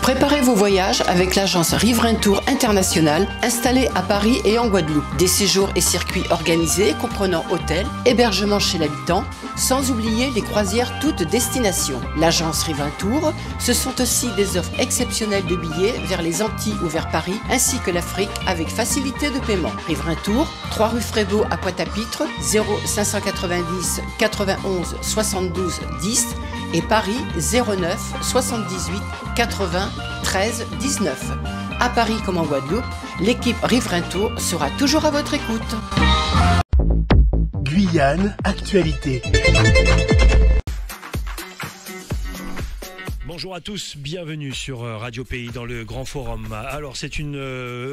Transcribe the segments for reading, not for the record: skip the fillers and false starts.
Préparez vos voyages avec l'agence Riverain Tour International installée à Paris et en Guadeloupe. Des séjours et circuits organisés comprenant hôtel, hébergement chez l'habitant, sans oublier les croisières toutes destinations. L'agence Riverain Tour, ce sont aussi des offres exceptionnelles de billets vers les Antilles ou vers Paris, ainsi que l'Afrique avec facilité de paiement. Riverain Tour, 3 rue Frébeau à Pointe-à-Pitre, 0590 91 72 10 et Paris 09 78 80 13 19. À Paris comme en Guadeloupe, l'équipe Riverain Tour sera toujours à votre écoute. Guyane, actualité. Bonjour à tous, bienvenue sur Radio Pays dans le Grand Forum. Alors c'est une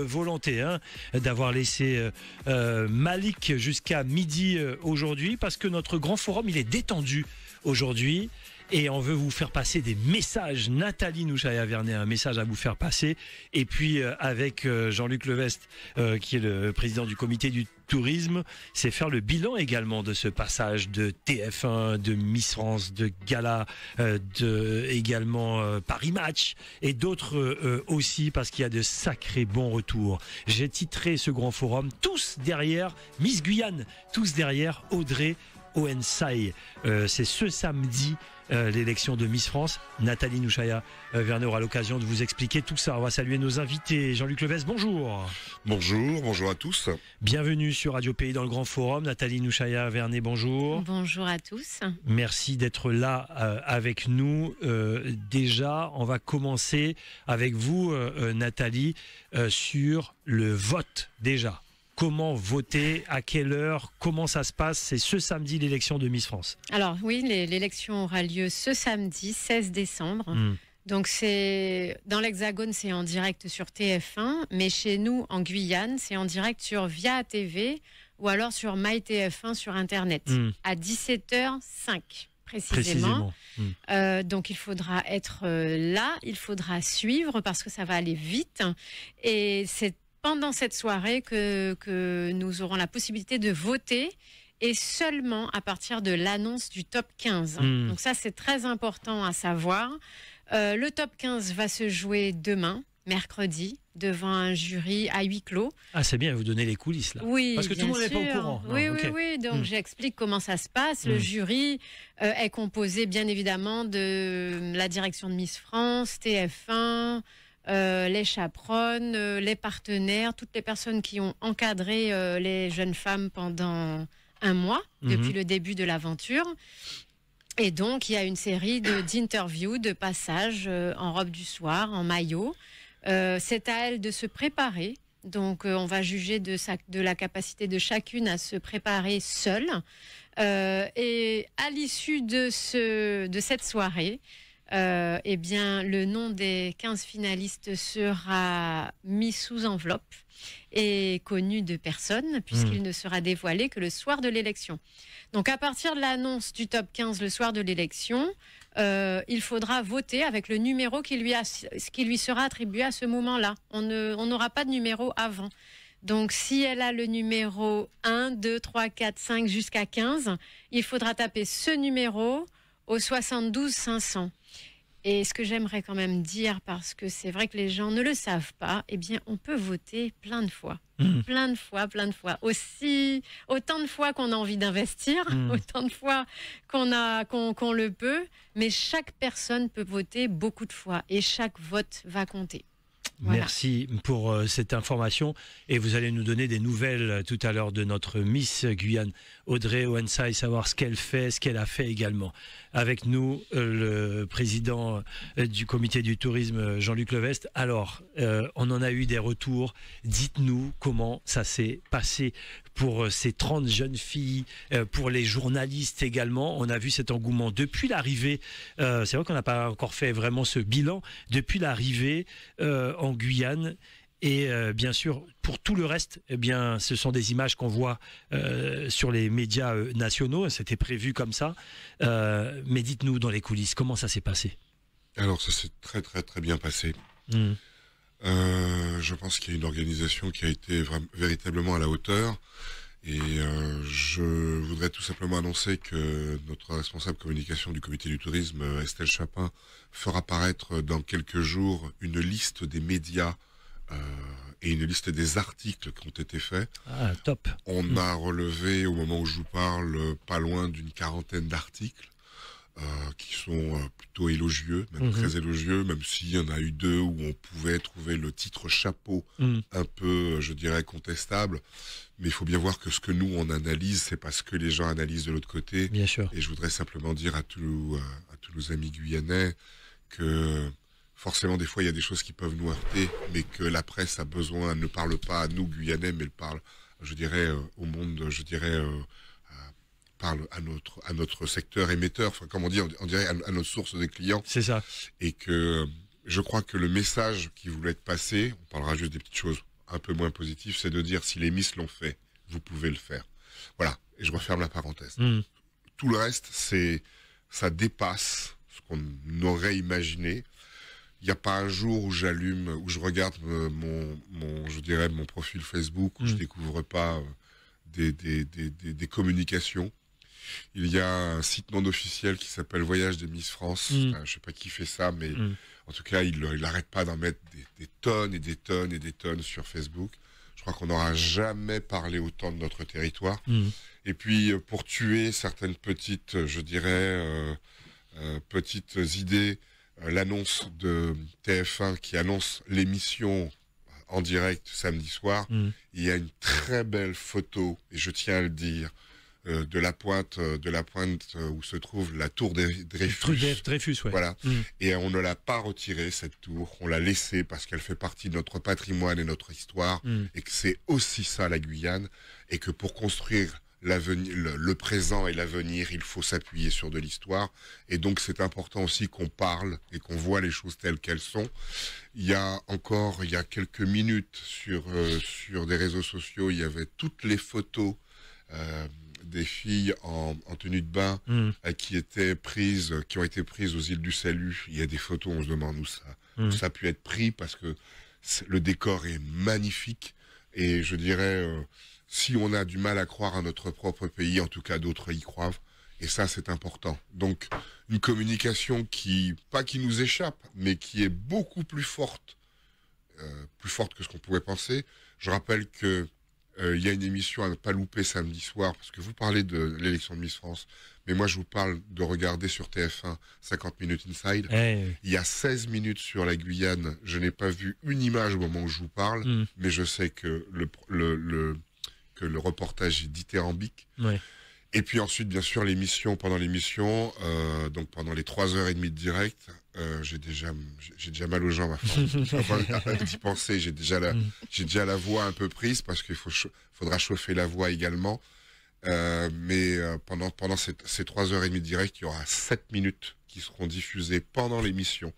volonté d'avoir laissé Malik jusqu'à midi aujourd'hui parce que notre Grand Forum il est détendu aujourd'hui. Et on veut vous faire passer des messages. Nathalie Nouchaya-Vernet a un message à vous faire passer. Et puis avec Jean-Luc Levestre, qui est le président du comité du tourisme, c'est faire le bilan également de ce passage de TF1, de Miss France, de Gala, également Paris Match et d'autres aussi parce qu'il y a de sacrés bons retours. J'ai titré ce grand forum tous derrière Miss Guyane, tous derrière Audrey Onsai. C'est ce samedi l'élection de Miss France. Nathalie Nouchaya-Vernet aura l'occasion de vous expliquer tout ça. On va saluer nos invités. Jean-Luc Levestre, bonjour. Bonjour à tous. Bienvenue sur Radio Pays dans le Grand Forum. Nathalie Nouchaya-Vernet, bonjour. Bonjour à tous. Merci d'être là avec nous. Déjà, on va commencer avec vous, Nathalie, sur le vote déjà. Comment voter, à quelle heure, comment ça se passe? C'est ce samedi l'élection de Miss France. Alors oui, l'élection aura lieu ce samedi 16 décembre. Donc c'est dans l'Hexagone, c'est en direct sur TF1, mais chez nous en Guyane, c'est en direct sur Via TV ou alors sur MyTF1 sur Internet à 17h05 précisément. Donc il faudra être là, il faudra suivre parce que ça va aller vite et c'est pendant cette soirée que nous aurons la possibilité de voter et seulement à partir de l'annonce du top 15. Donc ça, c'est très important à savoir. Le top 15 va se jouer demain, mercredi, devant un jury à huis clos. Ah, c'est bien, vous donnez les coulisses là. Oui, parce que tout le monde n'est pas au courant. Oui, oui. Donc j'explique comment ça se passe. Le jury est composé bien évidemment de la direction de Miss France, TF1, les chaperones, les partenaires, toutes les personnes qui ont encadré les jeunes femmes pendant un mois, depuis le début de l'aventure. Et donc, il y a une série d'interviews, de passages en robe du soir, en maillot. C'est à elles de se préparer. Donc, on va juger de la capacité de chacune à se préparer seule. Et à l'issue de cette soirée, eh bien, le nom des 15 finalistes sera mis sous enveloppe et connu de personne, puisqu'il ne sera dévoilé que le soir de l'élection. Donc, à partir de l'annonce du top 15 le soir de l'élection, il faudra voter avec le numéro qui lui sera attribué à ce moment-là. On n'aura pas de numéro avant. Donc, si elle a le numéro 1, 2, 3, 4, 5 jusqu'à 15, il faudra taper ce numéro au 72 500. Et ce que j'aimerais quand même dire, parce que c'est vrai que les gens ne le savent pas, eh bien, on peut voter plein de fois. Plein de fois. Autant de fois qu'on a envie d'investir, autant de fois qu'on le peut. Mais chaque personne peut voter beaucoup de fois et chaque vote va compter. Voilà. Merci pour cette information et vous allez nous donner des nouvelles tout à l'heure de notre Miss Guyane, Audrey Onsai, savoir ce qu'elle fait, ce qu'elle a fait également. Avec nous, le président du comité du tourisme, Jean-Luc Levestre. Alors, on en a eu des retours. Dites-nous comment ça s'est passé pour ces 30 jeunes filles, pour les journalistes également. On a vu cet engouement depuis l'arrivée. C'est vrai qu'on n'a pas encore fait vraiment ce bilan. Depuis l'arrivée en Guyane. Et bien sûr, pour tout le reste, eh bien, ce sont des images qu'on voit sur les médias nationaux. C'était prévu comme ça. Mais dites-nous dans les coulisses, comment ça s'est passé? Alors, ça s'est très bien passé. Je pense qu'il y a une organisation qui a été véritablement à la hauteur. Et je voudrais tout simplement annoncer que notre responsable communication du comité du tourisme, Estelle Chapin, fera paraître dans quelques jours une liste des médias et une liste des articles qui ont été faits. Ah, top. On a relevé, au moment où je vous parle, pas loin d'une 40aine d'articles qui sont plutôt élogieux, même très élogieux, même s'il y en a eu 2 où on pouvait trouver le titre chapeau un peu, je dirais, contestable. Mais il faut bien voir que ce que nous, on analyse, c'est parce que les gens analysent de l'autre côté. Bien sûr. Et je voudrais simplement dire à tous nos amis guyanais que forcément, des fois, il y a des choses qui peuvent nous heurter, mais que la presse a besoin, ne parle pas à nous, Guyanais, mais elle parle, je dirais, au monde, je dirais, parle à notre secteur émetteur, enfin, comme on dit, on dirait à notre source de clients. C'est ça. Et que je crois que le message qui voulait être passé, on parlera juste des petites choses un peu moins positives, c'est de dire si les Miss l'ont fait, vous pouvez le faire. Voilà. Et je referme la parenthèse. Tout le reste, ça dépasse ce qu'on aurait imaginé. Il n'y a pas un jour où j'allume, où je regarde je dirais, mon profil Facebook, où je découvre pas des communications. Il y a un site non officiel qui s'appelle Voyage des Miss France. Je sais pas qui fait ça, mais en tout cas, il n'arrête pas d'en mettre des tonnes et des tonnes et des tonnes sur Facebook. Je crois qu'on n'aura jamais parlé autant de notre territoire. Et puis, pour tuer certaines petites, je dirais, petites idées, l'annonce de TF1 qui annonce l'émission en direct samedi soir, il y a une très belle photo, et je tiens à le dire, de la pointe où se trouve la tour Dreyfus. Dreyfus, ouais. Voilà. Et on ne l'a pas retirée, cette tour. On l'a laissée parce qu'elle fait partie de notre patrimoine et notre histoire, et que c'est aussi ça la Guyane, et que pour construire l'avenir, le présent et l'avenir, il faut s'appuyer sur de l'histoire. Et donc, c'est important aussi qu'on parle et qu'on voit les choses telles qu'elles sont. Il y a quelques minutes sur des réseaux sociaux, il y avait toutes les photos des filles en tenue de bain qui ont été prises aux îles du Salut. Il y a des photos, on se demande où ça a pu être pris parce que le décor est magnifique. Et je dirais, si on a du mal à croire à notre propre pays, en tout cas d'autres y croient. Et ça, c'est important. Donc, une communication pas qui nous échappe, mais qui est beaucoup plus forte que ce qu'on pouvait penser. Je rappelle que il y a une émission à ne pas louper samedi soir, parce que vous parlez de l'élection de Miss France, mais moi je vous parle de regarder sur TF1 50 minutes inside. Il y a 16 minutes sur la Guyane, je n'ai pas vu une image au moment où je vous parle, mais je sais que le reportage est dithyrambique. Ouais. Et puis ensuite, bien sûr, pendant l'émission, donc pendant les 3h30 de direct, j'ai déjà mal aux jambes à force d'y penser. J'ai déjà la voix un peu prise parce qu'il faudra chauffer la voix également. Mais pendant ces 3h30 de direct, il y aura 7 minutes qui seront diffusées pendant l'émission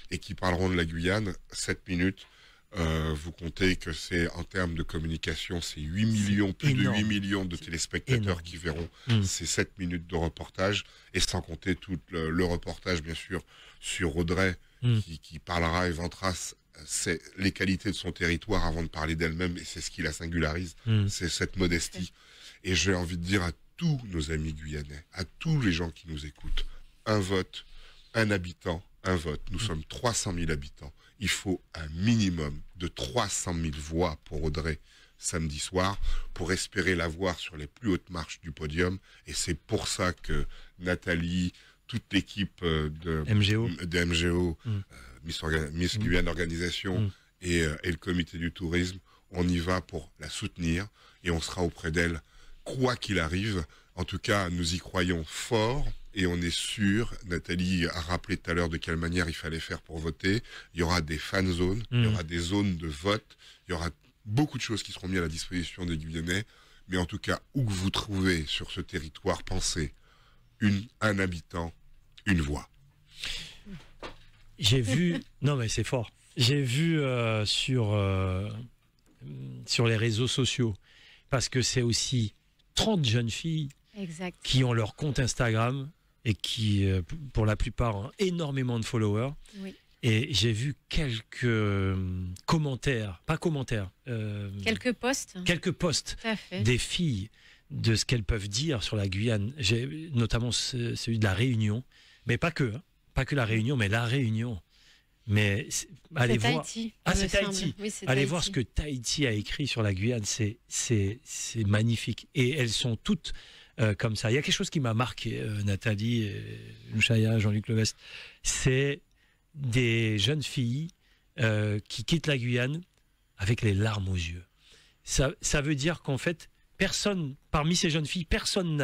et qui parleront de la Guyane. 7 minutes. Vous comptez que c'est, en termes de communication, c'est 8 millions, plus de 8 millions de téléspectateurs qui verront ces 7 minutes de reportage, et sans compter tout le reportage, bien sûr, sur Audrey, qui parlera et vantera les qualités de son territoire avant de parler d'elle-même, et c'est ce qui la singularise, c'est cette modestie. Et j'ai envie de dire à tous nos amis guyanais, à tous les gens qui nous écoutent, un vote, un habitant, un vote. Nous sommes 300 000 habitants. Il faut un minimum de 300 000 voix pour Audrey samedi soir, pour espérer la voir sur les plus hautes marches du podium. Et c'est pour ça que Nathalie, toute l'équipe de MGO, Miss Guyane Organisation et le comité du tourisme, on y va pour la soutenir et on sera auprès d'elle quoi qu'il arrive. En tout cas, nous y croyons fort. Et on est sûr, Nathalie a rappelé tout à l'heure de quelle manière il fallait faire pour voter. Il y aura des fan zones, il y aura des zones de vote, il y aura beaucoup de choses qui seront mises à la disposition des Guyanais. Mais en tout cas, où que vous trouvez sur ce territoire, pensez, un habitant, une voix. J'ai vu, non mais c'est fort, j'ai vu sur les réseaux sociaux, parce que c'est aussi 30 jeunes filles qui ont leur compte Instagram, et qui, pour la plupart, ont énormément de followers. Oui. Et j'ai vu quelques commentaires, pas commentaires, Quelques posts. quelques posts Tout à fait. des filles de ce qu'elles peuvent dire sur la Guyane. J'ai notamment celui de la Réunion, mais pas que, hein. Pas que la Réunion, mais la Réunion. Mais allez C'est voir. Tahiti. Ah, il c'est me semble. Tahiti. Oui, c'est Allez Tahiti. voir ce que Tahiti a écrit sur la Guyane, c'est magnifique. Et elles sont toutes comme ça. Il y a quelque chose qui m'a marqué, Nathalie, Louchaya, Jean-Luc Levesque. C'est des jeunes filles qui quittent la Guyane avec les larmes aux yeux. Ça veut dire qu'en fait, personne, parmi ces jeunes filles, personne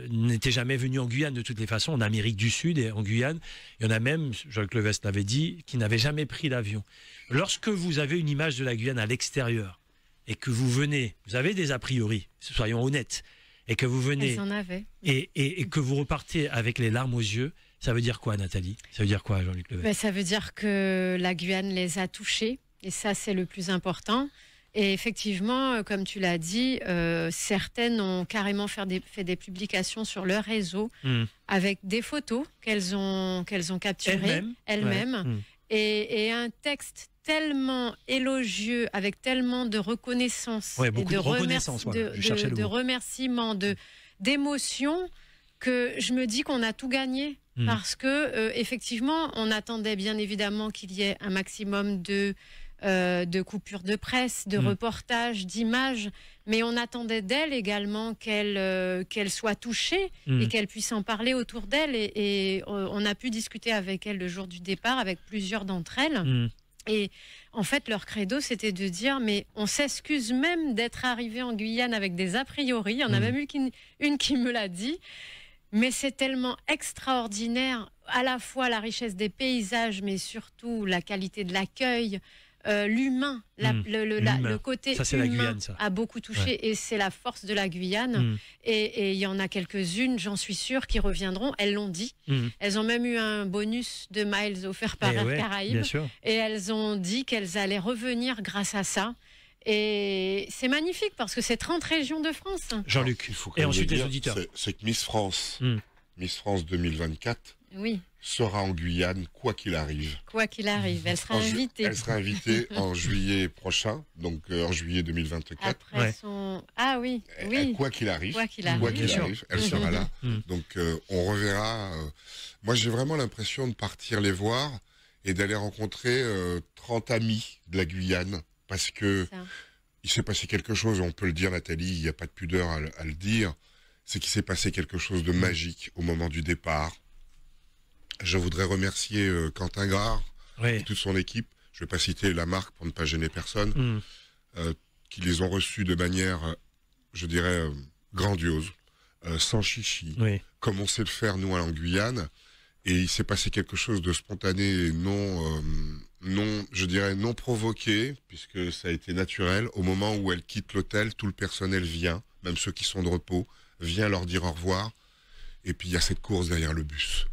n'était jamais venu en Guyane de toutes les façons, en Amérique du Sud et en Guyane. Il y en a même, Jean-Luc Levesque l'avait dit, qui n'avaient jamais pris l'avion. Lorsque vous avez une image de la Guyane à l'extérieur et que vous venez, vous avez des a priori, soyons honnêtes, et que vous venez Elles en avaient. et que vous repartez avec les larmes aux yeux, ça veut dire quoi, Nathalie? Ça veut dire quoi, Jean-Luc Levesque? Ben, ça veut dire que la Guyane les a touchés, et ça, c'est le plus important. Et effectivement, comme tu l'as dit, certaines ont carrément fait des publications sur leur réseau avec des photos qu'elles ont capturées elles-mêmes, Ouais. et un texte tellement élogieux, avec tellement de reconnaissance, Ouais, et beaucoup de reconnaissance, voilà, je cherchais le de mot. remerciements, d'émotions, que je me dis qu'on a tout gagné. Parce que effectivement, on attendait bien évidemment qu'il y ait un maximum de coupures de presse, de reportages, d'images, mais on attendait d'elle également qu'elle soit touchée et qu'elle puisse en parler autour d'elle. Et on a pu discuter avec elle le jour du départ, avec plusieurs d'entre elles. Et en fait, leur credo, c'était de dire, mais on s'excuse même d'être arrivé en Guyane avec des a priori. Il y en a même eu une qui me l'a dit. Mais c'est tellement extraordinaire, à la fois la richesse des paysages, mais surtout la qualité de l'accueil, l'humain, le côté Ça, c'est la humain Guyane, ça. a beaucoup touché, et c'est la force de la Guyane. Et il y en a quelques-unes, j'en suis sûre, qui reviendront. Elles l'ont dit. Elles ont même eu un bonus de miles offert par Air Caraïbes. Bien sûr. Et elles ont dit qu'elles allaient revenir grâce à ça. Et c'est magnifique parce que c'est 30 régions de France. Jean-Luc. Il faut quand Et même ensuite le les dire, auditeurs. c'est que Miss France 2024 Oui, sera en Guyane, quoi qu'il arrive. quoi qu'il arrive, elle sera invitée. Elle sera invitée en juillet prochain, donc en juillet 2024. Après Ouais. son... Ah oui, Et oui. quoi qu'il arrive, Quoi qu'il arrive. Bien sûr. elle sera là. Donc on reverra. Moi, j'ai vraiment l'impression de partir les voir et d'aller rencontrer 30 amis de la Guyane, parce que Ça. il s'est passé quelque chose, on peut le dire, Nathalie, il n'y a pas de pudeur à le dire, c'est qu'il s'est passé quelque chose de magique au moment du départ. Je voudrais remercier Quentin Grard et Oui. toute son équipe, je ne vais pas citer la marque pour ne pas gêner personne, qui les ont reçus de manière, je dirais, grandiose, sans chichi, Oui. comme on sait le faire nous en Guyane. Et il s'est passé quelque chose de spontané et je dirais non provoqué, puisque ça a été naturel. Au moment où elle quitte l'hôtel, tout le personnel vient, même ceux qui sont de repos, vient leur dire au revoir. Et puis il y a cette course derrière le bus,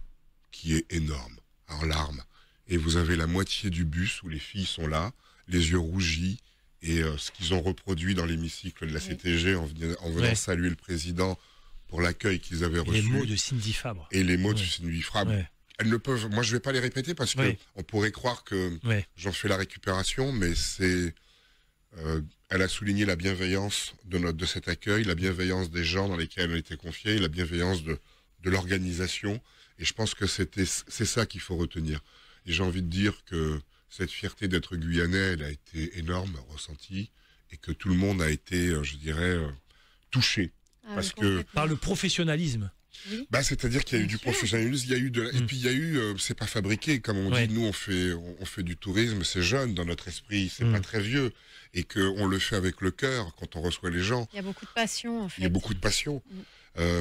qui est énorme, en larmes. Et vous avez la moitié du bus où les filles sont là, les yeux rougis, et ce qu'ils ont reproduit dans l'hémicycle de la CTG en venant saluer le président pour l'accueil qu'ils avaient Et reçu. les mots de Cindy Fabre. Et les mots de Cindy Fabre. Ouais. Elles ne peuvent. Moi, je vais pas les répéter parce que on pourrait croire que j'en fais la récupération, mais c'est. Elle a souligné la bienveillance de cet accueil, la bienveillance des gens dans lesquels elle était confiée, la bienveillance de l'organisation. Et je pense que c'est ça qu'il faut retenir. Et j'ai envie de dire que cette fierté d'être guyanais, elle a été énorme, ressentie, et que tout le monde a été, je dirais, touché. Ah, Parce oui, que complètement. Par le professionnalisme. bah, c'est-à-dire qu'il y a eu du professionnalisme, il y a eu et puis il y a eu, c'est pas fabriqué, comme on dit, nous on fait du tourisme, c'est jeune dans notre esprit, c'est pas très vieux, et qu'on le fait avec le cœur quand on reçoit les gens. Il y a beaucoup de passion, en fait. Il y a beaucoup de passion.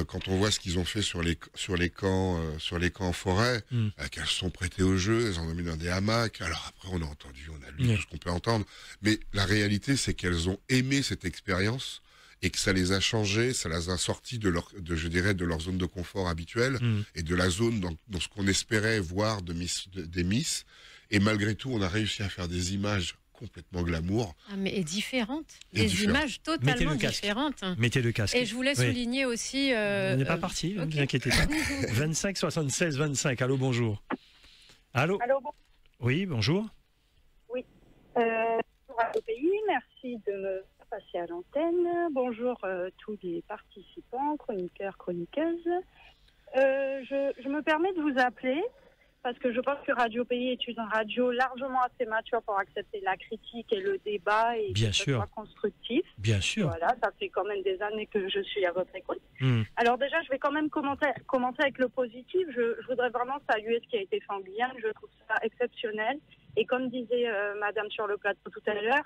Quand on voit ce qu'ils ont fait sur les camps en forêt, qu'elles se sont prêtées au jeu, elles en ont mis dans des hamacs. Alors après, on a entendu, on a lu tout ce qu'on peut entendre, mais la réalité, c'est qu'elles ont aimé cette expérience et que ça les a changées, ça les a sorties de leur zone de confort habituelle et de la zone dans ce qu'on espérait voir des Miss. Et malgré tout, on a réussi à faire des images complètement glamour. Ah, mais et différentes. Et Des différentes. images totalement Mettez le casque. différentes. Mettez le casque. Et je voulais souligner aussi... On n'est pas parti, ne vous inquiétez pas. 25 76 25, allô, bonjour. Allô. Allô, Oui, bonjour. Oui. Bonjour à pays, merci de me passer à l'antenne. Bonjour tous les participants, chroniqueurs, chroniqueuses. Je me permets de vous appeler parce que je pense que Radio Pays est une radio largement assez mature pour accepter la critique et le débat et Bien que ce sûr. soit constructif. Bien sûr. Voilà, ça fait quand même des années que je suis à votre écoute. Mm. Alors déjà, je vais quand même commencer avec le positif. Je voudrais vraiment saluer ce qui a été fait en Guyane. Je trouve ça exceptionnel. Et comme disait Madame sur le plateau tout à l'heure,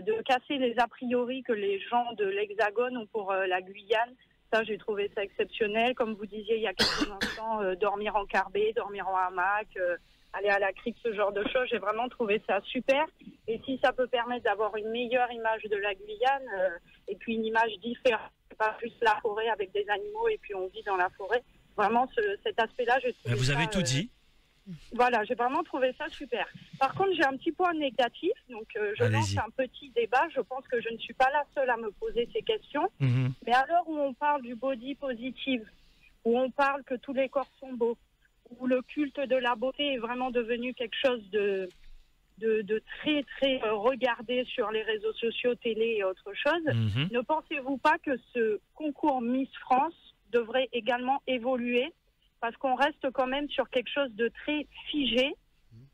de casser les a priori que les gens de l'Hexagone ont pour la Guyane. Ça, j'ai trouvé ça exceptionnel. Comme vous disiez il y a quelques instants, dormir en carbet, dormir en hamac, aller à la crique, ce genre de choses. J'ai vraiment trouvé ça super. Et si ça peut permettre d'avoir une meilleure image de la Guyane, et puis une image différente, pas juste la forêt avec des animaux et puis on vit dans la forêt. Vraiment, cet aspect-là, j'ai trouvé Vous avez ça, tout dit. Voilà, j'ai vraiment trouvé ça super. Par contre, j'ai un petit point négatif, donc je lance Allez-y. un petit débat. Je pense que je ne suis pas la seule à me poser ces questions. Mhm. Mais à l'heure où on parle du body positive, où on parle que tous les corps sont beaux, où le culte de la beauté est vraiment devenu quelque chose de très, très regardé sur les réseaux sociaux, télé et autre chose, Mhm. ne pensez-vous pas que ce concours Miss France devrait également évoluer? Parce qu'on reste quand même sur quelque chose de très figé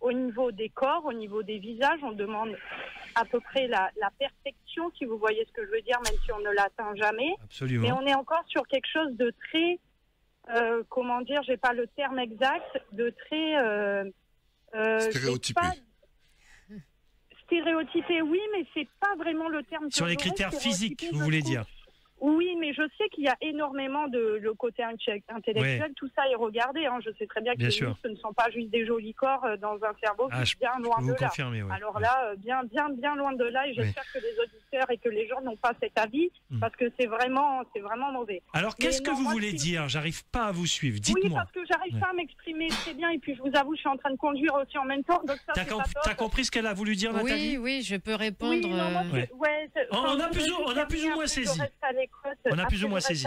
au niveau des corps, au niveau des visages. On demande à peu près la perfection, si vous voyez ce que je veux dire, même si on ne l'atteint jamais. Mais Absolument. on est encore sur quelque chose de très, comment dire, j'ai pas le terme exact, de très... Stéréotypé. Stéréotypé, oui, mais c'est pas vraiment le terme. que Sur les j'aurais. critères Stéréotypé, physiques, vous je voulez trouve. dire. Oui, mais je sais qu'il y a énormément de le côté intellectuel, Ouais. tout ça est regardé. Hein. Je sais très bien que Bien les sûr. Miss, ce ne sont pas juste des jolis corps dans un cerveau qui Ah, est bien Je loin peux de vous là. confirmer. Ouais. Alors Ouais. là, bien loin de là, et j'espère que les auditeurs et que les gens n'ont pas cet avis, parce que c'est vraiment mauvais. Alors, Mais qu'est-ce que non, vous moi, voulez si- dire? J'arrive pas à vous suivre. Oui, Dites-moi. parce que j'arrive pas à m'exprimer très bien, et puis je vous avoue, je suis en train de conduire aussi en même temps, donc ça, T'as c'est pas top. compris ce qu'elle a voulu dire, Nathalie? Oui, je peux répondre. Oui, non, moi, Ouais. On a plus ou moins saisi. On a plus ou moins saisi.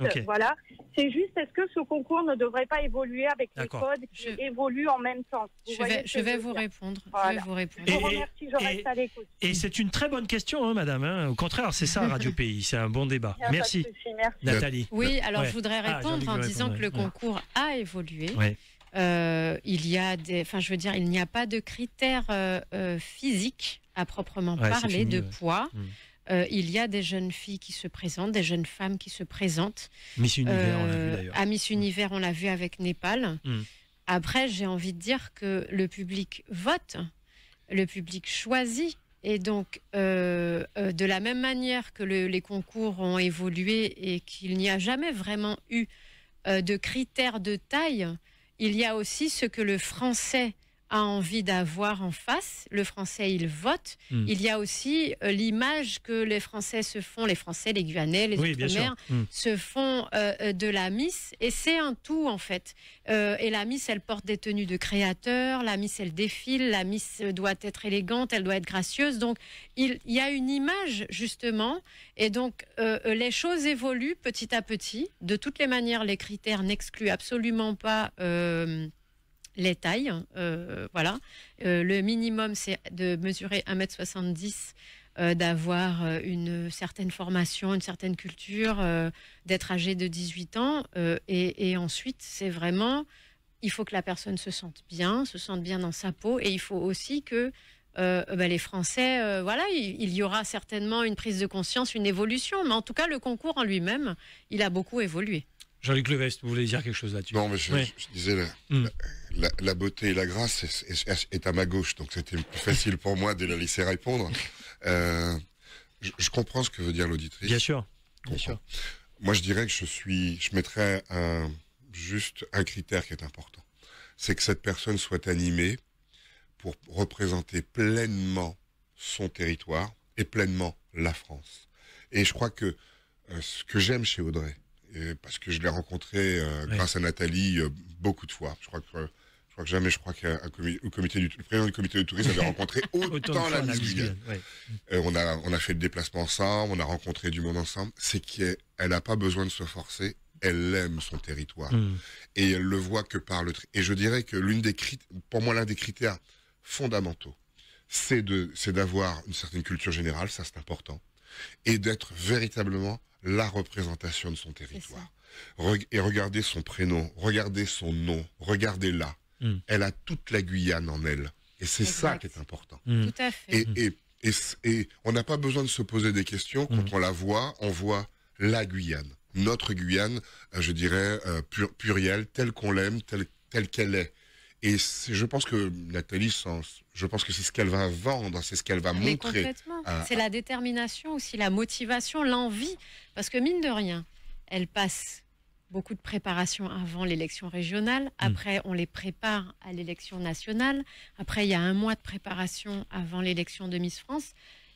Ok. Voilà. C'est juste, est-ce que ce concours ne devrait pas évoluer avec les D'accord. codes qui évoluent en même temps? Vous voyez ce Je que vais veux vous dire. répondre. Voilà. Je vais vous répondre. Je vous remercie, je reste à l'écoute. Et c'est une très bonne question, hein, madame. Hein. Au contraire, c'est ça, Radio Pays. C'est un bon débat. Il y a pas de Merci, souci, merci. Nathalie. Oui, alors Ouais. je voudrais Ah, répondre Jean-Luc en veut disant répondre, que le ouais. concours a évolué. Ouais. Il y a il n'y a pas de critères physiques à proprement Ouais, c'est parler, fini, de ouais. poids. Mm. Il y a des jeunes filles qui se présentent, des jeunes femmes qui se présentent. Miss Univers, on l'a vu d'ailleurs. À Miss Univers, on l'a vu avec Népal. Mm. Après, j'ai envie de dire que le public vote, le public choisit. Et donc, de la même manière que les concours ont évolué et qu'il n'y a jamais vraiment eu de critères de taille, il y a aussi ce que le Français a envie d'avoir en face. Le Français, il vote. Mm. Il y a aussi l'image que les Français se font, les Français, les Guyanais, les Oui, bien sûr. Outre-mer, Mm. se font de la Miss. Et c'est un tout, en fait. Et la Miss, elle porte des tenues de créateur. La Miss, elle défile. La Miss doit être élégante. Elle doit être gracieuse. Donc, il y a une image, justement. Et donc, les choses évoluent petit à petit. De toutes les manières, les critères n'excluent absolument pas les tailles. Voilà. Le minimum, c'est de mesurer 1,70 m, d'avoir une certaine formation, une certaine culture, d'être âgé de 18 ans. Et ensuite, c'est vraiment, il faut que la personne se sente bien dans sa peau. Et il faut aussi que les Français, voilà, il y aura certainement une prise de conscience, une évolution. Mais en tout cas, le concours en lui-même, il a beaucoup évolué. Jean-Luc Levest, vous voulez dire quelque chose là-dessus? Non, mais je disais, Mm. la beauté et la grâce est à ma gauche, donc c'était plus facile pour moi de la laisser répondre. Je comprends ce que veut dire l'auditrice. Bien sûr. Je Bien sûr. comprends. Moi, je dirais que je mettrais juste un critère qui est important. C'est que cette personne soit animée pour représenter pleinement son territoire et pleinement la France. Et je crois que ce que j'aime chez Audrey, parce que je l'ai rencontré grâce à Nathalie beaucoup de fois. Je crois que jamais, je crois qu'un le président du comité de tourisme avait rencontré autant la Miss Guyane. Ouais. On a fait le déplacement ensemble, on a rencontré du monde ensemble. C'est qu'elle n'a pas besoin de se forcer. Elle aime son territoire. Mm. Et elle le voit que par le... Et je dirais que pour moi, l'un des critères fondamentaux. C'est d'avoir une certaine culture générale, ça c'est important, et d'être véritablement la représentation de son territoire. Et regardez son prénom, regardez son nom, regardez-la. Elle a toute la Guyane en elle. Et c'est ça qui est important. Tout à fait. Et on n'a pas besoin de se poser des questions. Quand on la voit, on voit la Guyane. Notre Guyane, je dirais, plurielle, telle qu'on l'aime, telle qu'elle est. Et je pense que Nathalie, je pense que c'est ce qu'elle va vendre, c'est ce qu'elle va Mais montrer. complètement. C'est la détermination aussi, la motivation, l'envie. Parce que mine de rien, elle passe beaucoup de préparation avant l'élection régionale. Après, on les prépare à l'élection nationale. Après, il y a 1 mois de préparation avant l'élection de Miss France.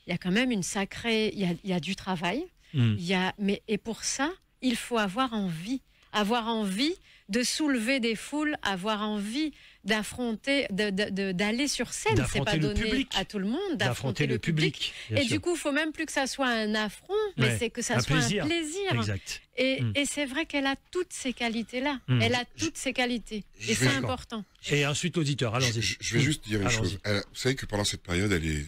Il y a quand même une sacrée... Il y a du travail. Et pour ça, il faut avoir envie. Avoir envie de soulever des foules, avoir envie d'affronter, d'aller sur scène. C'est pas donné à tout le monde d'affronter le public. Et du coup, il faut même plus que ça soit un affront, mais c'est que ça soit un plaisir. Exact. Et c'est vrai qu'elle a toutes ces qualités-là. Elle a toutes ces qualités. Et c'est important. Et ensuite, l'auditeur, allons-y. Je vais juste dire une chose. Vous savez que pendant cette période, elle est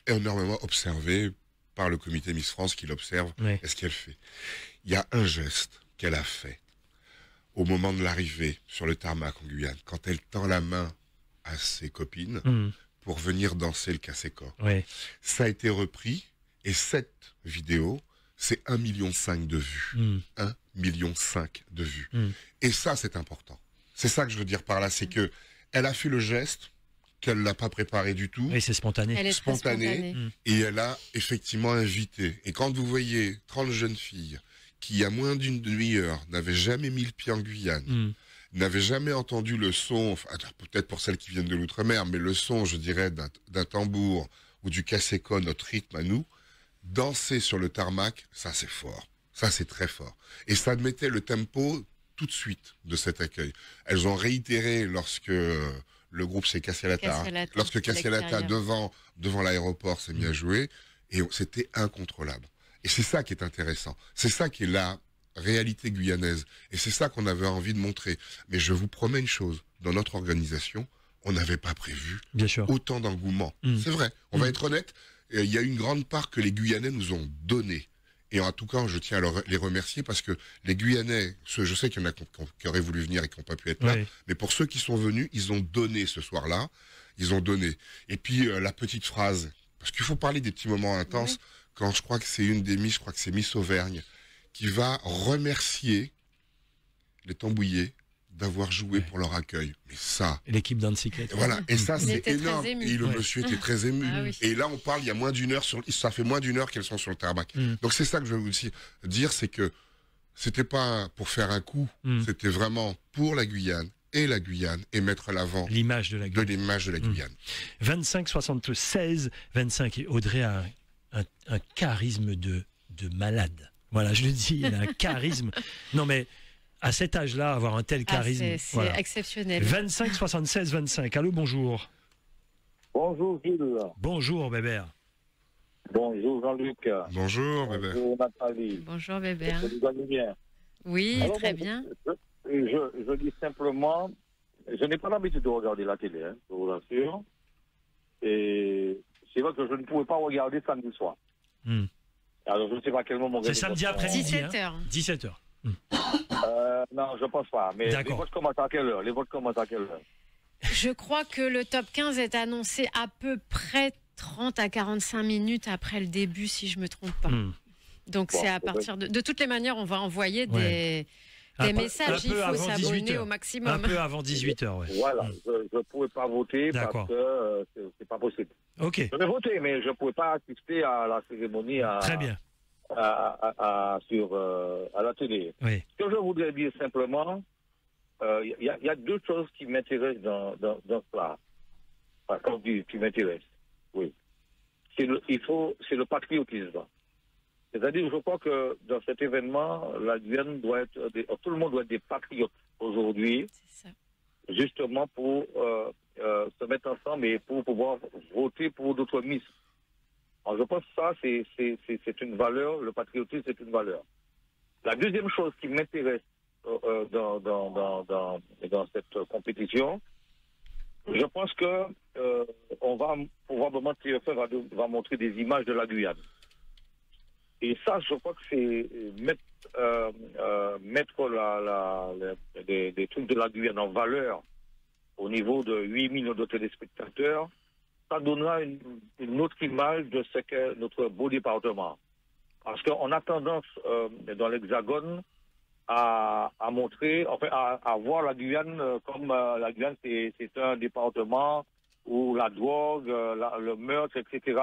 énormément observée par le comité Miss France qui l'observe et ce qu'elle fait. Il y a un geste qu'elle a fait au moment de l'arrivée sur le tarmac en Guyane, quand elle tend la main à ses copines pour venir danser le cassé-corps. Ça a été repris, et cette vidéo, c'est 1,5 million de vues. 1,5 million de vues. Et ça, c'est important. C'est ça que je veux dire par là, c'est que elle a fait le geste, qu'elle l'a pas préparé du tout. Et c'est spontané. Elle est spontanée. Et elle a effectivement invité. Et quand vous voyez 30 jeunes filles qui, il y a moins d'une demi-heure, n'avaient jamais mis le pied en Guyane, n'avaient jamais entendu le son, enfin, peut-être pour celles qui viennent de l'outre-mer, mais le son, je dirais, d'un tambour ou du cassé-co, notre rythme à nous, danser sur le tarmac, ça c'est fort. Ça c'est très fort. Et ça mettait le tempo tout de suite de cet accueil. Elles ont réitéré lorsque le groupe s'est cassé la tête. Lorsque Cassé la tête devant l'aéroport s'est mis à jouer, et c'était incontrôlable. Et c'est ça qui est intéressant. C'est ça qui est la réalité guyanaise. Et c'est ça qu'on avait envie de montrer. Mais je vous promets une chose. Dans notre organisation, on n'avait pas prévu autant d'engouement. C'est vrai. On va être honnête. Il y a une grande part que les Guyanais nous ont donné. Et en tout cas, je tiens à les remercier parce que les Guyanais, je sais qu'il y en a qui auraient voulu venir et qui n'ont pas pu être là. Mais pour ceux qui sont venus, ils ont donné ce soir-là. Ils ont donné. Et puis, la petite phrase. Parce qu'il faut parler des petits moments intenses. Quand je crois que c'est une des Miss, je crois que c'est Miss Auvergne, qui va remercier les Tambouillés d'avoir joué pour leur accueil. Mais ça... L'équipe d'Antiquette. Voilà, et ça c'est énorme. Et le monsieur était très ému. Et là on parle, il y a moins d'1 heure, ça fait moins d'1 heure qu'elles sont sur le tarmac. Donc c'est ça que je veux aussi dire, c'est que c'était pas pour faire un coup, c'était vraiment pour la Guyane. Et la Guyane, et mettre à l'avant l'image de la Guyane. 25 76 25. Et Audrey a un charisme de malade. Voilà, je le dis, il a un charisme. Non mais à cet âge-là, avoir un tel charisme, c'est exceptionnel. 25 76 25. Allô, bonjour. Bonjour Gilles. Bonjour Bébert. Bonjour Jean-Luc. Bonjour Bébert. Bonjour Nathalie. Bonjour Bébert. Vous allez bien? Oui, alors, très bien. Je dis simplement, je n'ai pas l'habitude de regarder la télé, je vous l'assure. Et c'est vrai que je ne pouvais pas regarder samedi soir. Alors je ne sais pas à quel moment... C'est samedi après-midi. 17h. 17h. Non, je ne pense pas. Mais les votes commencent à quelle heure? Je crois que le top 15 est annoncé à peu près 30 à 45 minutes après le début, si je ne me trompe pas. Donc c'est à partir de... De toutes les manières, on va envoyer des messages. Il faut s'abonner au maximum. Un peu avant 18h, Voilà, je ne pouvais pas voter parce que c'est pas possible. Ok. Je vais voter, mais je ne pouvais pas assister à la cérémonie Très bien. à la télé. Oui. Ce que je voudrais dire simplement, il y a 2 choses qui m'intéressent dans cela. Enfin, quand je dis qui m'intéressent, oui. C'est le patriotisme. C'est-à-dire, je crois que dans cet événement, la Guyane doit être, tout le monde doit être des patriotes aujourd'hui, justement pour se mettre ensemble et pour pouvoir voter pour d'autres Miss. Alors, je pense que ça, c'est une valeur, le patriotisme, c'est une valeur. La deuxième chose qui m'intéresse dans cette compétition, Je pense que on va probablement TF1 va montrer des images de la Guyane. Et ça, je crois que c'est mettre des trucs de la Guyane en valeur au niveau de 8 millions de téléspectateurs. Ça donnera une autre image de ce qu'est notre beau département. Parce qu'on a tendance dans l'Hexagone à montrer, enfin à voir la Guyane comme la Guyane c'est un département où la drogue, le meurtre, etc.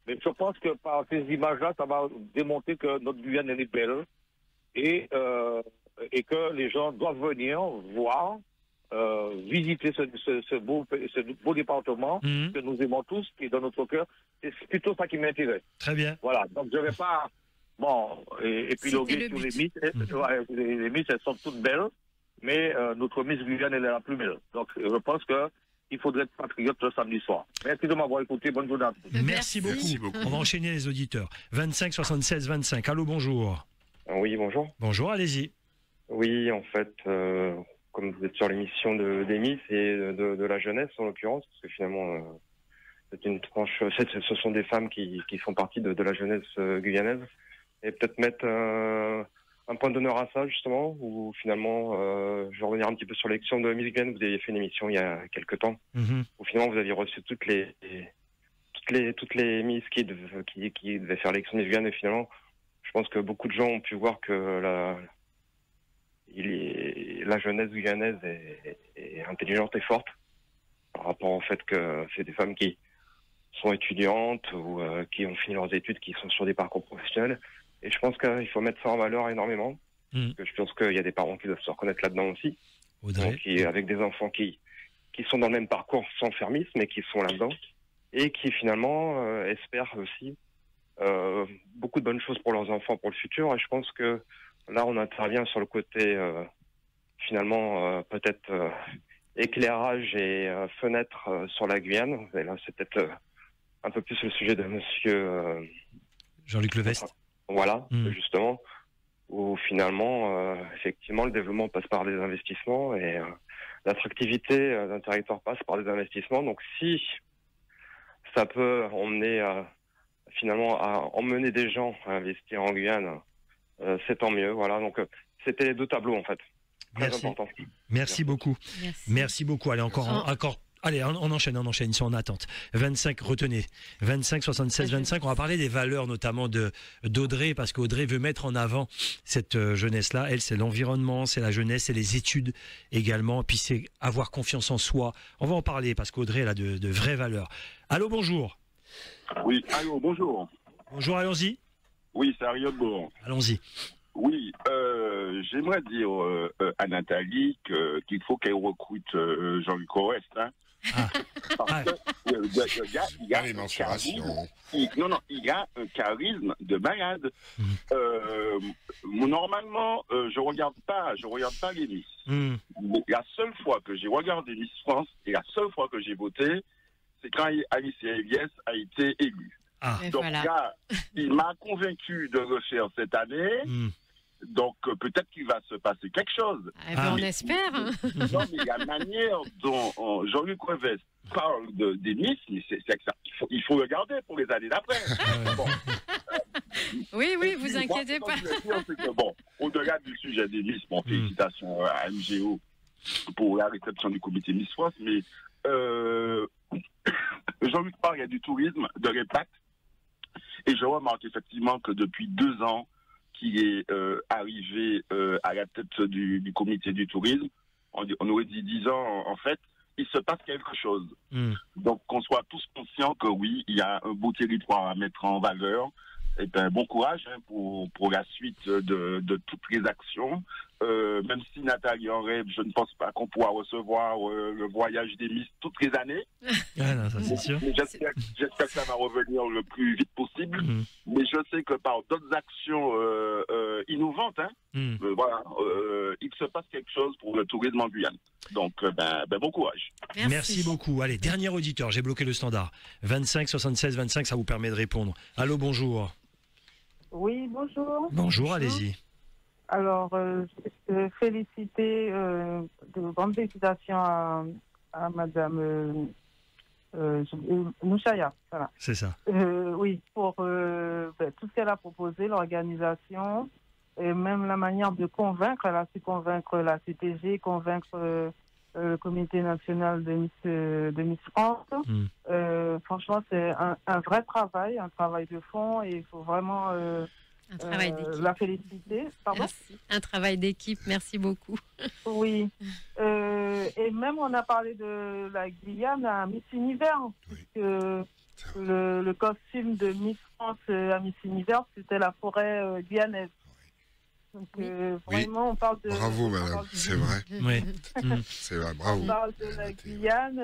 Mais je pense que par ces images-là, ça va démontrer que notre Guyane elle est belle et que les gens doivent venir voir, visiter ce beau département que nous aimons tous, qui est dans notre cœur. C'est plutôt ça qui m'intéresse. Très bien. Voilà, donc je ne vais pas épiloguer sur les mythes. Les mythes, elles sont toutes belles, mais notre Miss Guyane, elle est la plus belle. Donc je pense qu'il faudrait être patriote le samedi soir. Merci de m'avoir écouté. Bonne journée à tous. Merci beaucoup. On va enchaîner les auditeurs. 25 76 25. Allô, bonjour. Oui, bonjour. Bonjour, allez-y. Oui, en fait, comme vous êtes sur l'émission des Miss et de la jeunesse en l'occurrence, parce que finalement, c'est une tranche. Ce sont des femmes qui font partie de la jeunesse guyanaise, et peut-être mettre un point d'honneur à ça justement, où finalement, je vais revenir un petit peu sur l'élection de Miss Guyane. Vous aviez fait une émission il y a quelques temps, où finalement vous aviez reçu toutes les Miss qui devaient faire l'élection de Miss Guyane, et finalement, je pense que beaucoup de gens ont pu voir que la jeunesse guyanaise est intelligente et forte par rapport au fait que c'est des femmes qui sont étudiantes ou qui ont fini leurs études, qui sont sur des parcours professionnels. Et je pense qu'il faut mettre ça en valeur énormément. Parce que je pense qu'il y a des parents qui doivent se reconnaître là-dedans aussi. Donc, avec des enfants qui sont dans le même parcours sans faire Miss, mais qui sont là-dedans. Et qui finalement espèrent aussi beaucoup de bonnes choses pour leurs enfants, pour le futur. Et je pense que là, on intervient sur le côté, finalement, peut-être éclairage et fenêtre sur la Guyane. Et là, c'est peut-être un peu plus le sujet de monsieur Jean-Luc Levesque. Voilà, justement, où finalement, effectivement, le développement passe par des investissements et l'attractivité d'un territoire passe par des investissements. Donc, si ça peut emmener finalement à emmener des gens à investir en Guyane, c'est tant mieux. Voilà, donc c'était les deux tableaux en fait. Très important. Merci beaucoup. Merci beaucoup. Allez, encore. Allez, on enchaîne, ils sont en attente. 25, retenez. 25, 76, 25. On va parler des valeurs notamment d'Audrey, parce qu'Audrey veut mettre en avant cette jeunesse-là. Elle, c'est l'environnement, c'est la jeunesse, c'est les études également. Puis c'est avoir confiance en soi. On va en parler parce qu'Audrey, elle a de vraies valeurs. Allô, bonjour. Oui, allô, bonjour. Bonjour, allons-y. Oui, c'est Ariel Bourg. Allons-y. Oui, j'aimerais dire à Nathalie qu'il faut qu'elle recrute Jean-Luc Orest. Hein. Parce que il y a un charisme. Il y a un charisme de malade. Normalement, je regarde pas les Miss. La seule fois que j'ai regardé Miss France et la seule fois que j'ai voté, c'est quand Alicia Eliès a été élue. Donc là, il m'a convaincu de le faire cette année. Donc peut-être qu'il va se passer quelque chose. On espère. Non, mais la manière dont Jean-Luc Revest parle des Miss, c'est que ça, il faut regarder pour les années d'après. Bon. Oui, vous inquiétez pas. Bon, au-delà du sujet des Miss, félicitations à MGO pour la réception du comité Miss France, mais Jean-Luc parle, il y a du tourisme, de l'impact, et je remarque effectivement que depuis 2 ans qu'il est arrivé à la tête du comité du tourisme, on aurait dit 10 ans en fait, il se passe quelque chose. Donc qu'on soit tous conscients que oui, il y a un beau territoire à mettre en valeur. Et ben, bon courage pour la suite de toutes les actions. Même si Nathalie en rêve, je ne pense pas qu'on pourra recevoir le voyage des Miss toutes les années. Non, ça c'est sûr. J'espère que ça va revenir le plus vite possible. Mais je sais que par d'autres actions innovantes, voilà, il se passe quelque chose pour le tourisme en Guyane. Donc, bon courage. Merci beaucoup. Allez, dernier auditeur, j'ai bloqué le standard. 25 76 25, ça vous permet de répondre. Allô, bonjour. Oui, bonjour. Bonjour, allez-y. Alors, féliciter, de grandes félicitations à à Madame Mouchaya. Voilà. C'est ça. Oui, pour tout ce qu'elle a proposé, l'organisation, et même la manière de convaincre. Elle a su convaincre la CTG, convaincre le Comité national de Miss France. Franchement, c'est un vrai travail, un travail de fond, et il faut vraiment la féliciter. Pardon ? Merci. Un travail d'équipe, merci beaucoup. Oui. Et même, on a parlé de la Guyane à Miss Univers, puisque le costume de Miss France à Miss Univers, c'était la forêt guyanaise. Donc, vraiment, on parle de... Bravo, madame, c'est vrai. Oui. C'est vrai, bravo. On parle de la Guyane.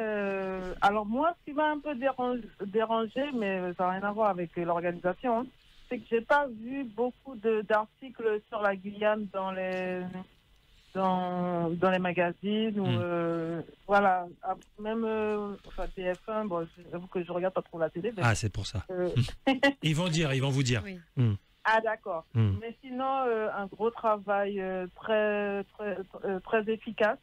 Alors, moi, ce qui m'a un peu dérangé, mais ça n'a rien à voir avec l'organisation, hein, c'est que j'ai pas vu beaucoup d'articles sur la Guyane dans les magazines ou voilà, même TF1. Bon, j'avoue que je regarde pas trop la télé. Mais, c'est pour ça. Ils vont vous dire. Oui. Ah d'accord. Mais sinon, un gros travail très efficace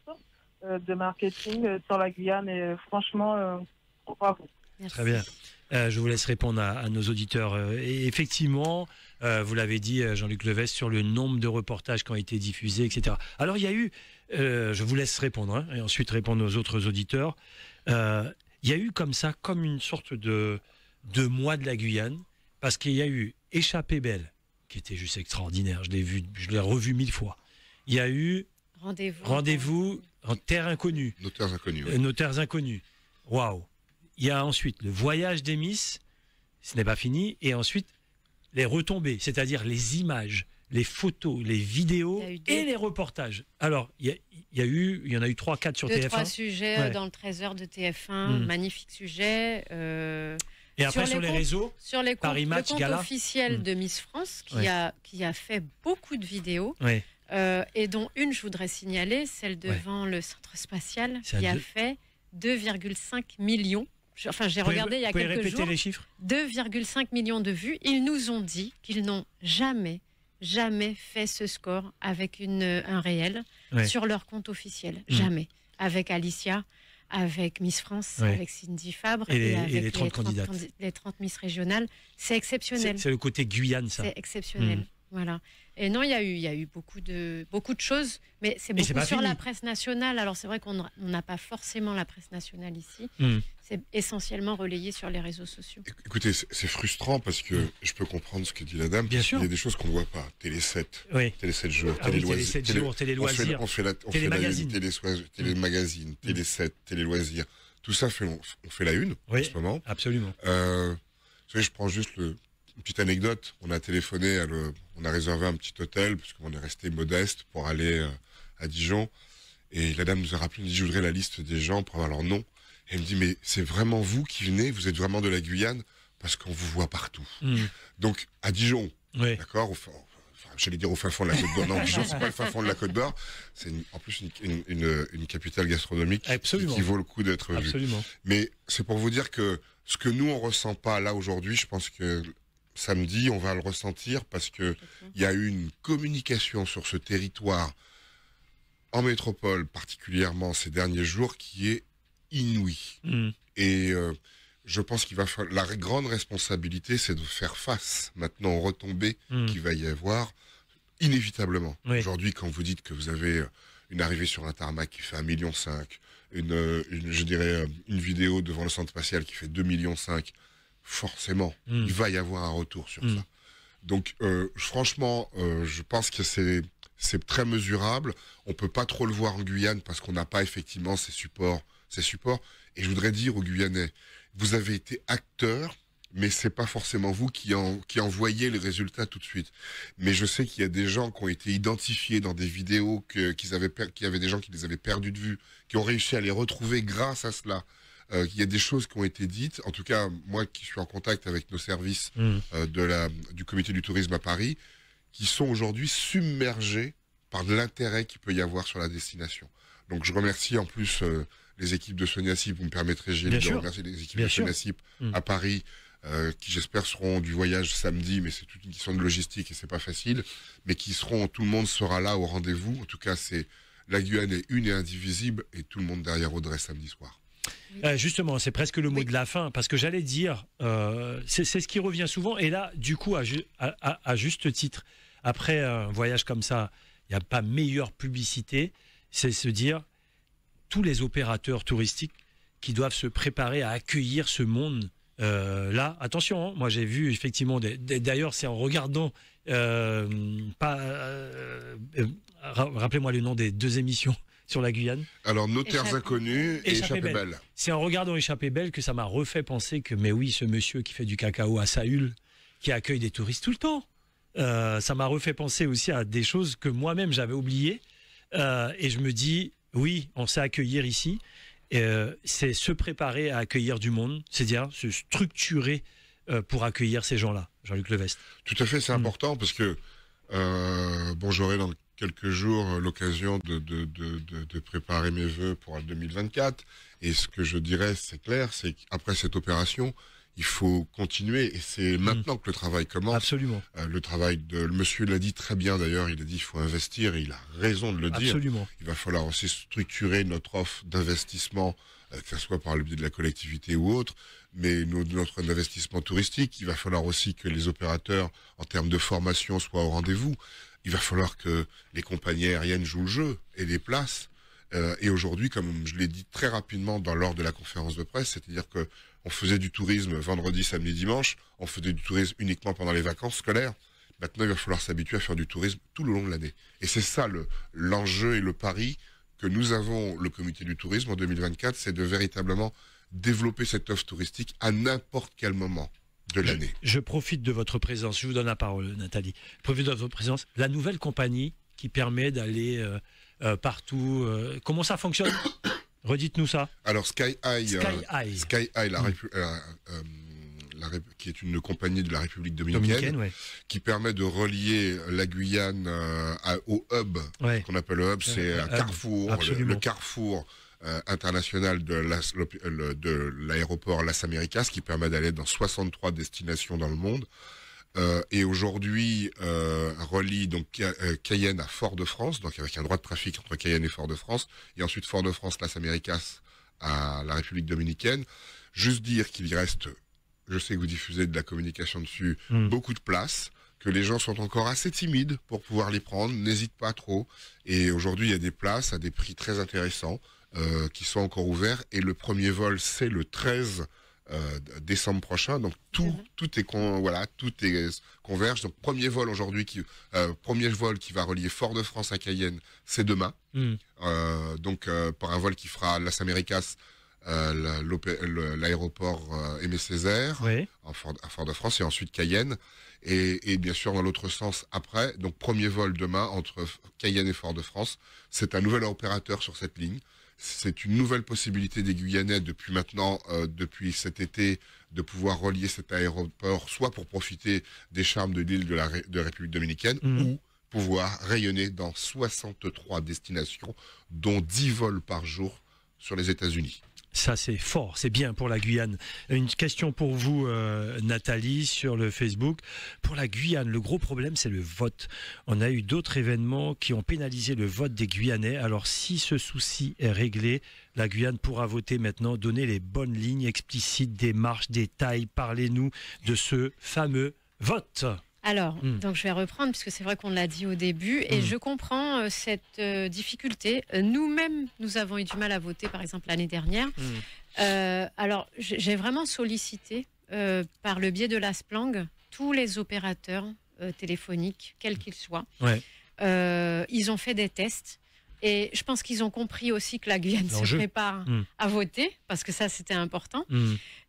de marketing sur la Guyane, et franchement, bravo. Merci. Très bien. Je vous laisse répondre à nos auditeurs. Et effectivement, vous l'avez dit, Jean-Luc Levesque, sur le nombre de reportages qui ont été diffusés, etc. Alors, il y a eu, je vous laisse répondre, hein, et ensuite répondre aux autres auditeurs. Il y a eu comme ça, comme une sorte de mois de la Guyane, parce qu'il y a eu Échappée belle, qui était juste extraordinaire. Je l'ai revu 1000 fois. Il y a eu Rendez-vous en terre inconnue. Notaires inconnus. Oui. Notaires inconnus. Waouh. Il y a ensuite le voyage des Miss, ce n'est pas fini, et ensuite les retombées, c'est-à-dire les images, les photos, les vidéos et les reportages. Alors, il y en a eu 3-4 sur TF1. 3 sujets dans le 13h de TF1, magnifique sujet. Et après sur les réseaux, sur les Paris Match, le compte Gala. officiel de Miss France qui a fait beaucoup de vidéos. Oui. Et dont une, je voudrais signaler, celle devant le centre spatial, qui a fait 2,5 millions. Enfin, j'ai regardé il y a quelques jours. Vous pouvez répéter les chiffres ? 2,5 millions de vues. Ils nous ont dit qu'ils n'ont jamais fait ce score avec un réel sur leur compte officiel. Jamais. Avec Alicia, avec Miss France, avec Cindy Fabre et avec les 30 candidates. Les 30 Miss régionales. C'est exceptionnel. C'est le côté Guyane, ça. C'est exceptionnel. Voilà. Et non, il y a eu beaucoup de choses, mais c'est beaucoup sur la presse nationale. Alors c'est vrai qu'on n'a pas forcément la presse nationale ici. C'est essentiellement relayé sur les réseaux sociaux. Écoutez, c'est frustrant parce que je peux comprendre ce que dit la dame. Bien sûr. Il y a des choses qu'on ne voit pas. Télé 7, Télé 7 jours, Télé 7 jours, Télé Loisirs. On fait la une, Télé Magazine, Télé 7, Télé Loisirs. Tout ça, on fait la une en ce moment. Absolument. Vous savez, je prends juste une petite anecdote. On a téléphoné, on a réservé un petit hôtel parce qu'on est resté modeste pour aller à Dijon. Et la dame nous a rappelé, elle nous dit, je voudrais la liste des gens pour avoir leur nom. Et elle me dit, mais c'est vraiment vous qui venez, vous êtes vraiment de la Guyane, parce qu'on vous voit partout. Donc, à Dijon, d'accord, j'allais dire au fin fond de la Côte d'Or. Non, Dijon, c'est pas le fin fond de la Côte d'Or. C'est en plus une capitale gastronomique qui vaut le coup d'être vue. Absolument. Mais c'est pour vous dire que ce que nous, on ressent pas là aujourd'hui, je pense que samedi, on va le ressentir parce que il y a eu une communication sur ce territoire, en métropole particulièrement ces derniers jours, qui est inouïe. Et je pense qu'il va falloir, la grande responsabilité, c'est de faire face maintenant aux retombées qu'il va y avoir inévitablement. Aujourd'hui, quand vous dites que vous avez une arrivée sur un tarmac qui fait 1,5 million, je dirais une vidéo devant le centre spatial qui fait 2,5 millions, forcément, il va y avoir un retour sur ça. Donc, franchement, je pense que c'est très mesurable. On peut pas trop le voir en Guyane parce qu'on n'a pas effectivement ces supports. Et je voudrais dire aux Guyanais, vous avez été acteurs, mais c'est pas forcément vous qui envoyez les résultats tout de suite. Mais je sais qu'il y a des gens qui ont été identifiés dans des vidéos qu'il y avait des gens qui les avaient perdus de vue, qui ont réussi à les retrouver grâce à cela. Il y a des choses qui ont été dites. En tout cas, moi qui suis en contact avec nos services du comité du tourisme à Paris, qui sont aujourd'hui submergés par l'intérêt qu'il peut y avoir sur la destination. Donc je remercie en plus les équipes de Sonia Sip, vous me permettrez, Gilles, de remercier les équipes de Sonia Sip à Paris, qui j'espère seront du voyage samedi, mais c'est toute une question de logistique et c'est pas facile, mais tout le monde sera là au rendez-vous. En tout cas, c'est la Guyane est une et indivisible et tout le monde derrière Audrey samedi soir. Justement, c'est presque le mot de la fin, parce que j'allais dire, c'est ce qui revient souvent, et là, du coup, à juste titre, après un voyage comme ça, il n'y a pas meilleure publicité, c'est se dire, tous les opérateurs touristiques qui doivent se préparer à accueillir ce monde. Là, attention, hein, moi j'ai vu effectivement, d'ailleurs c'est en regardant, rappelez-moi le nom des 2 émissions sur la Guyane. Alors, Notaires inconnus et Échappée belle. C'est en regardant Échappée belle que ça m'a refait penser que, mais oui, ce monsieur qui fait du cacao à Saül, qui accueille des touristes tout le temps, ça m'a refait penser aussi à des choses que moi-même j'avais oubliées. Et je me dis, oui, on sait accueillir ici. C'est se préparer à accueillir du monde, c'est-à-dire se structurer pour accueillir ces gens-là. Jean-Luc Levestre. Tout à fait, c'est important parce que, j'aurai dans quelques jours l'occasion de préparer mes vœux pour 2024. Et ce que je dirais, c'est clair, c'est qu'après cette opération, il faut continuer. Et c'est maintenant que le travail commence. Absolument. Le travail le monsieur l'a dit très bien d'ailleurs, il a dit il faut investir et il a raison de le dire. Absolument. Il va falloir aussi structurer notre offre d'investissement, que ce soit par le biais de la collectivité ou autre, mais notre investissement touristique, il va falloir aussi que les opérateurs, en termes de formation, soient au rendez-vous. Il va falloir que les compagnies aériennes jouent le jeu et les places. Et aujourd'hui, comme je l'ai dit très rapidement lors de la conférence de presse, c'est-à-dire que on faisait du tourisme vendredi, samedi, dimanche, on faisait du tourisme uniquement pendant les vacances scolaires. Maintenant, il va falloir s'habituer à faire du tourisme tout le long de l'année. Et c'est ça l'enjeu et le pari que nous avons, le comité du tourisme en 2024, c'est de véritablement développer cette offre touristique à n'importe quel moment de l'année. Je profite de votre présence, je vous donne la parole, Nathalie. Je profite de votre présence. La nouvelle compagnie qui permet d'aller partout, comment ça fonctionne? Redites-nous ça. Alors Sky High, qui est une compagnie de la République dominicaine, ouais. Qui permet de relier la Guyane au hub, qu'on appelle le hub, c'est un carrefour, le carrefour international de l'aéroport Las Américas, qui permet d'aller dans 63 destinations dans le monde. Et aujourd'hui relie donc Cayenne à Fort-de-France, donc avec un droit de trafic entre Cayenne et Fort-de-France, et ensuite Fort-de-France, Las Américas à la République dominicaine. Juste dire qu'il y reste, je sais que vous diffusez de la communication dessus, beaucoup de places, que les gens sont encore assez timides pour pouvoir les prendre, n'hésitent pas trop. Et aujourd'hui, il y a des places à des prix très intéressants qui sont encore ouverts. Et le premier vol, c'est le 13 décembre prochain, donc tout est converge. Donc premier vol aujourd'hui qui va relier Fort-de-France à Cayenne, c'est demain. Par un vol qui fera Las Américas, l'aéroport Aimé Césaire, à Fort-de-France, et ensuite Cayenne, et bien sûr dans l'autre sens après. Donc premier vol demain entre Cayenne et Fort-de-France. C'est un nouvel opérateur sur cette ligne. C'est une nouvelle possibilité des Guyanais depuis cet été, de pouvoir relier cet aéroport, soit pour profiter des charmes de l'île de République dominicaine, ou pouvoir rayonner dans 63 destinations, dont 10 vols par jour sur les États-Unis. Ça, c'est fort, c'est bien pour la Guyane. Une question pour vous, Nathalie, sur le Facebook. Pour la Guyane, le gros problème, c'est le vote. On a eu d'autres événements qui ont pénalisé le vote des Guyanais. Alors, si ce souci est réglé, la Guyane pourra voter maintenant, donner les bonnes lignes explicites, démarches, détails. Parlez-nous de ce fameux vote. Alors, donc je vais reprendre, puisque c'est vrai qu'on l'a dit au début, et je comprends cette difficulté. Nous-mêmes, nous avons eu du mal à voter, par exemple, l'année dernière. Alors, j'ai vraiment sollicité, par le biais de la SPLANG, tous les opérateurs téléphoniques, quels qu'ils soient. Ils ont fait des tests. Et je pense qu'ils ont compris aussi que la Guyane se prépare à voter, parce que ça, c'était important.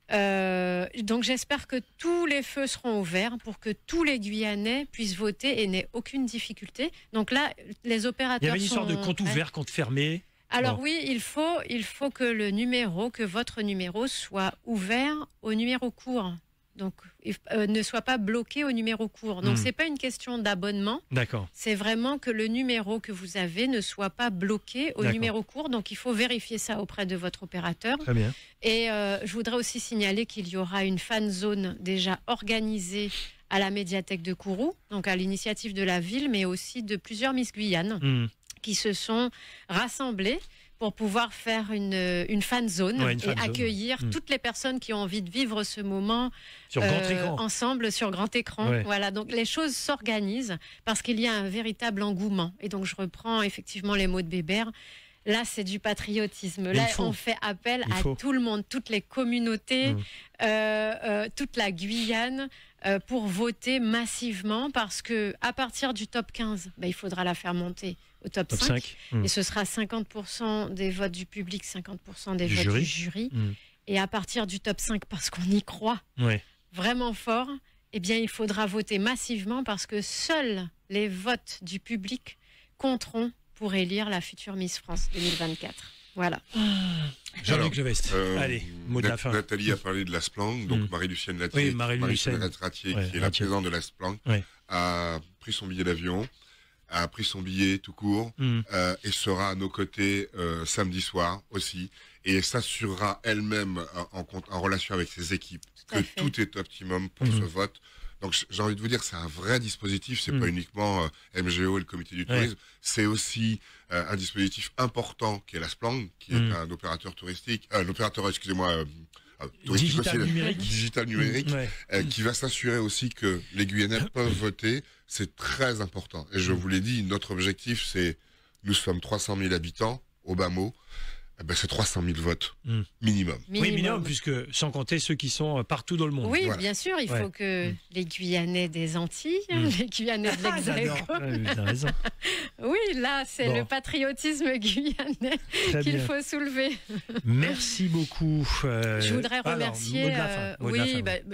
Donc j'espère que tous les feux seront ouverts pour que tous les Guyanais puissent voter et n'aient aucune difficulté. Donc là, les opérateurs. Il y avait une histoire de compte ouvert, compte fermé. Alors oui, il faut que votre numéro soit ouvert au numéro court. Donc, ne soit pas bloqué au numéro court. Donc, c'est pas une question d'abonnement. D'accord. C'est vraiment que le numéro que vous avez ne soit pas bloqué au numéro court. Donc, il faut vérifier ça auprès de votre opérateur. Très bien. Et je voudrais aussi signaler qu'il y aura une fan zone déjà organisée à la médiathèque de Kourou, donc à l'initiative de la ville, mais aussi de plusieurs Miss Guyane. qui se sont rassemblés pour pouvoir faire une fan zone et accueillir toutes les personnes qui ont envie de vivre ce moment sur grand écran. Ensemble sur grand écran. Ouais. Voilà, donc les choses s'organisent parce qu'il y a un véritable engouement. Et donc je reprends effectivement les mots de Bébert. Là, c'est du patriotisme. Là, on fait appel à tout le monde, toutes les communautés, toute la Guyane, pour voter massivement parce que à partir du top 15, il faudra la faire monter au top 5. Et ce sera 50% des votes du public, 50% des votes du jury. Et à partir du top 5, parce qu'on y croit vraiment fort, eh bien, il faudra voter massivement parce que seuls les votes du public compteront pour élire la future Miss France 2024. Voilà. Jean-Luc Levest. Allez, mot de la fin. Nathalie a parlé de la Splang, donc Marie-Lucienne Latier, Marie-Lucienne Ratier, qui est la présidente de la Splang, a pris son billet d'avion, a pris son billet tout court, et sera à nos côtés samedi soir aussi, et s'assurera elle-même en relation avec ses équipes que tout est optimum pour ce vote. Donc j'ai envie de vous dire, c'est un vrai dispositif, c'est pas uniquement MGO et le comité du tourisme, c'est aussi un dispositif important qui est la Splang, qui est un opérateur touristique, touristique digital numérique, qui va s'assurer aussi que les Guyanais peuvent voter. C'est très important. Et je vous l'ai dit, notre objectif, c'est, nous sommes 300 000 habitants, au bas mot. C'est 300 000 votes, minimum. Oui, minimum, puisque sans compter ceux qui sont partout dans le monde. Oui, bien sûr, il faut que les Guyanais des Antilles, les Guyanais de l'Hexagone... T'as raison. Oui, là, c'est le patriotisme guyanais qu'il faut soulever. Merci beaucoup. Je voudrais remercier,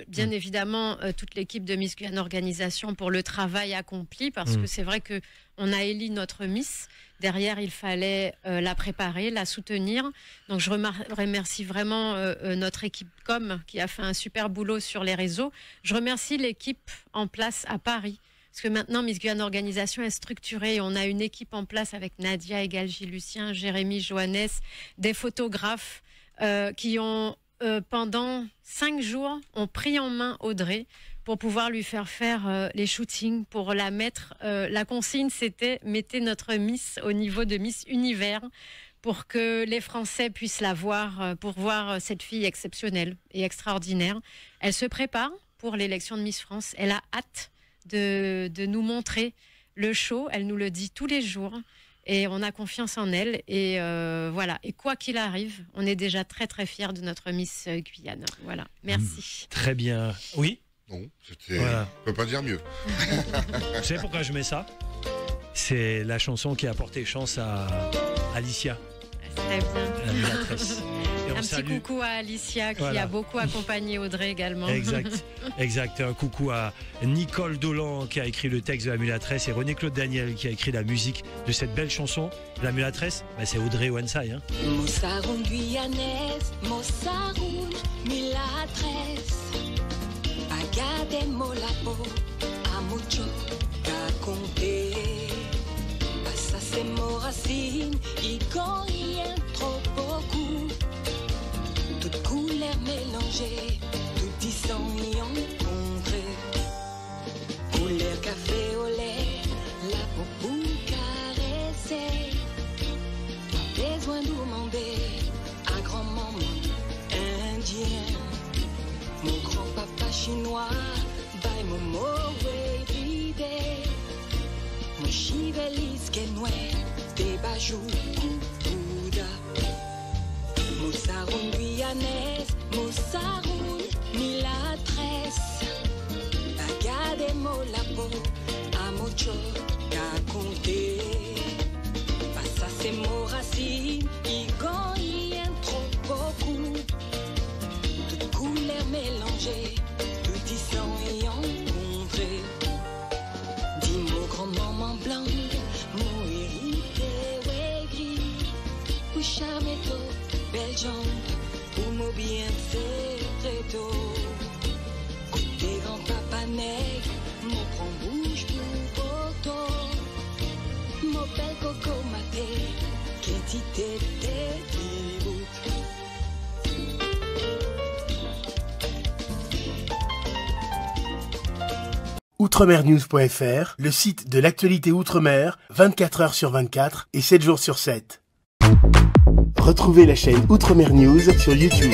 bien évidemment, toute l'équipe de Miss Guyane Organisation pour le travail accompli, parce que c'est vrai qu'on a élu notre Miss. Derrière, il fallait la préparer, la soutenir. Donc, je remercie vraiment notre équipe com qui a fait un super boulot sur les réseaux. Je remercie l'équipe en place à Paris. Parce que maintenant, Miss Guyane Organisation est structurée. On a une équipe en place avec Nadia, Egalji, Lucien, Jérémy, Johannes, des photographes qui ont, pendant 5 jours, ont pris en main Audrey pour pouvoir lui faire les shootings, pour la mettre. La consigne, c'était mettez notre Miss au niveau de Miss Univers pour que les Français puissent la voir, pour voir cette fille exceptionnelle et extraordinaire. Elle se prépare pour l'élection de Miss France. Elle a hâte de nous montrer le show. Elle nous le dit tous les jours. Et on a confiance en elle. Et voilà. Et quoi qu'il arrive, on est déjà très, très fiers de notre Miss Guyane. Voilà. Merci. Très bien. Oui. Non, c'était... Voilà. On peut pas dire mieux. Vous savez pourquoi je mets ça? C'est la chanson qui a porté chance à Alicia. Très bien. La Mulatresse. Un petit coucou à Alicia qui a beaucoup accompagné Audrey également. Exact. Un coucou à Nicole Dolan qui a écrit le texte de La Mulatresse et René-Claude Daniel qui a écrit la musique de cette belle chanson. La Mulatresse, c'est Audrey Wansai. Moussaroun guyanaise, Moussaroun Mulatresse. Pagade molapo, amucho, kakonte. Ça c'est mon racine, il rien trop beaucoup. Toutes couleurs mélangées, tout dissent y rencontré. Couleur café au lait, la peau caressée. Pas besoin de demander à grand-maman indien. Mon grand-papa chinois, by mon mot everyday. Mon chivelis kenoué, des bajou, couda. Moussaroun guyanaise, Moussaroun Mulatresse. Bagade molapo, amocho, kakonte. Passa c'est mon racine, y gagne trop beaucoup. Toutes couleurs mélangées, tout dissent y rencontré. Dis-moi grand-maman blanc, mon hérité, ouais gris. Pour charmer toi. Belle jambe, pour mon bien fait tôt. Côté grand-papa nègre, mon prend bouche pour photo. Mon bel coco maté, qui est outremernews.fr, le site de l'actualité outre-mer, 24 heures sur 24 et 7 jours sur 7. Retrouvez la chaîne Outremer News sur YouTube.